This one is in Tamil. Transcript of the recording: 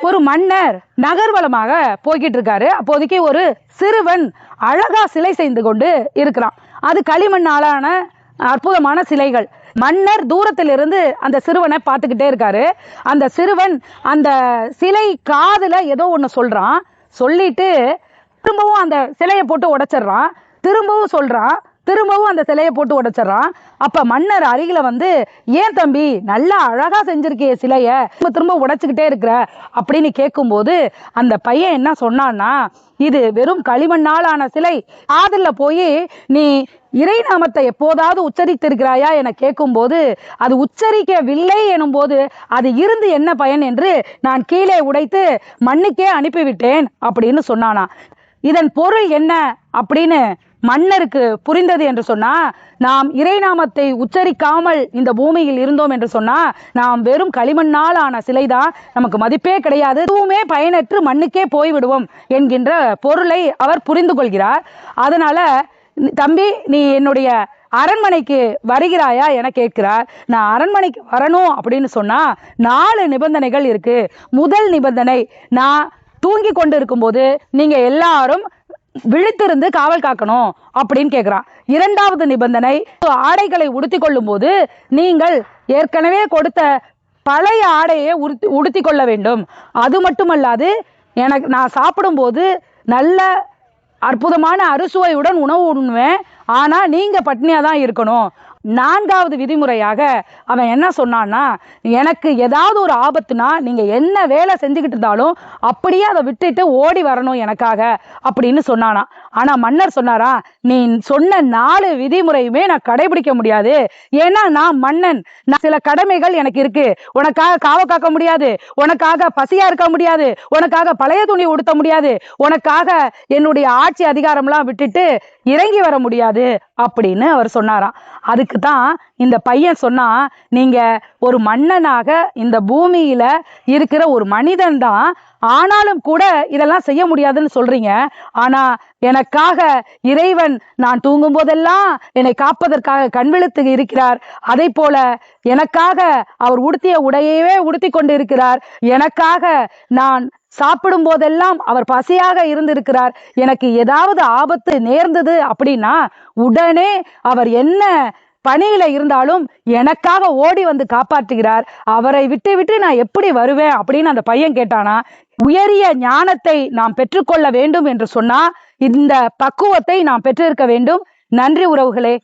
ஒரு மன்னர் நகர்வலமாக போய்கிட்டு இருக்காரு. அப்போதைக்கு ஒரு சிறுவன் அழகா சிலை செய்து கொண்டு இருக்கிறான். அது களிமண்ணாலான அற்புதமான சிலைகள். மன்னர் தூரத்திலிருந்து அந்த சிறுவனை பார்த்துக்கிட்டே இருக்காரு. அந்த சிறுவன் அந்த சிலை காதுல ஏதோ ஒண்ணு சொல்றான். சொல்லிட்டு திரும்பவும் அந்த சிலையை போட்டு உடைச்சிடுறான். திரும்பவும் சொல்றான். திரும்பவும் அந்த சிலையை போட்டு உடைச்சிடறான். அப்ப மன்னர் அருகில வந்து, ஏன் தம்பி நல்லா அழகா செஞ்சிருக்கிய சிலைய திரும்ப உடைச்சுக்கிட்டே இருக்கிற அப்படின்னு கேட்கும்போது அந்த பையன் என்ன சொன்னான்னா, இது வெறும் களிமண்ணாலான சிலை. காதுல போய் நீ இறை நாமத்தை எப்போதாவது உச்சரித்திருக்கிறாயா என கேட்கும்போது, அது உச்சரிக்கவில்லை எனும் போது அது இருந்து என்ன பயன் என்று நான் கீழே உடைத்து மண்ணுக்கே அனுப்பிவிட்டேன் அப்படின்னு சொன்னானா. இதன் பொருள் என்ன அப்படின்னு மன்னருக்கு புரிந்தது என்று சொன்னா, நாம் இறைநாமத்தை உச்சரிக்காமல் இந்த பூமியில் இருந்தோம் என்று சொன்னா நாம் வெறும் களிமண்ணால் ஆன சிலைதான், நமக்கு மதிப்பே கிடையாது, எதுவுமே பயனற்று மண்ணுக்கே போய்விடுவோம் என்கின்ற பொருளை அவர் புரிந்து கொள்கிறார். அதனால தம்பி நீ என்னுடைய அரண்மனைக்கு வருகிறாயா என கேட்கிறார். நான் அரண்மனைக்கு வரணும் அப்படின்னு சொன்னா 4 நிபந்தனைகள் இருக்கு. முதல் நிபந்தனை, நான் தூங்கி கொண்டு இருக்கும்போது நீங்க எல்லாரும் விழித்திருந்து காவல் காக்கணும் அப்படின்னு கேட்கிறான். இரண்டாவது நிபந்தனை, ஆடைகளை உடுத்தி கொள்ளும் போது நீங்கள் ஏற்கனவே கொடுத்த பழைய ஆடையை உடுத்தி கொள்ள வேண்டும். அது மட்டுமல்லாது நான் சாப்பிடும்போது நல்ல அற்புதமான அறுசுவையுடன் உணவு உண்ணுவேன், ஆனா நீங்க பட்னியா தான் இருக்கணும். நான்காவது விதிமுறையாக அவன் என்ன சொன்னான்னா, எனக்கு ஏதாவது ஒரு ஆபத்துனா நீங்க என்ன வேலை செஞ்சுக்கிட்டு இருந்தாலும் அப்படியே அதை விட்டுட்டு ஓடி வரணும் எனக்காக அப்படின்னு சொன்னானா. ஆனா மன்னர் சொன்னாரா, நீ சொன்ன 4 விதிமுறையுமே நான் கடைபிடிக்க முடியாது. ஏன்னா நான் மன்னன், நான் சில கடமைகள் எனக்கு இருக்கு. உனக்காக காவ காக்க முடியாது, உனக்காக பசியா இருக்க முடியாது, உனக்காக பழைய துணி உடுத்த முடியாது, உனக்காக என்னுடைய ஆட்சி அதிகாரம்லாம் விட்டுட்டு இறங்கி வர முடியாது அப்படின்னு அவர் சொன்னாராம். அதுக்கு தான் இந்த பையன் சொன்னா, நீங்க ஒரு மன்னனாக இந்த பூமியில இருக்கிற ஒரு மனிதன் தான், ஆனாலும் கூட இதெல்லாம் செய்ய முடியாதுன்னு சொல்றீங்க. ஆனா எனக்காக இறைவன் நான் தூங்கும் போதெல்லாம் என்னை காப்பதற்காக கண் விழித்து இருக்கிறார். அதை போல எனக்காக அவர் உடுத்திய உடையவே உடுத்தி கொண்டு இருக்கிறார். எனக்காக நான் சாப்பிடும் போதெல்லாம் அவர் பசியாக இருந்திருக்கிறார். எனக்கு ஏதாவது ஆபத்து நேர்ந்தது அப்படின்னா உடனே அவர் என்ன பணியில இருந்தாலும் எனக்காக ஓடி வந்து காப்பாற்றுகிறார். அவரை விட்டு விட்டு நான் எப்படி வருவேன் அப்படின்னு அந்த பையன் கேட்டானா. உயரிய ஞானத்தை நாம் பெற்றுக்கொள்ள வேண்டும் என்று சொன்னா இந்த பக்குவத்தை நாம் பெற்றிருக்க வேண்டும். நன்றி உறவுகளே.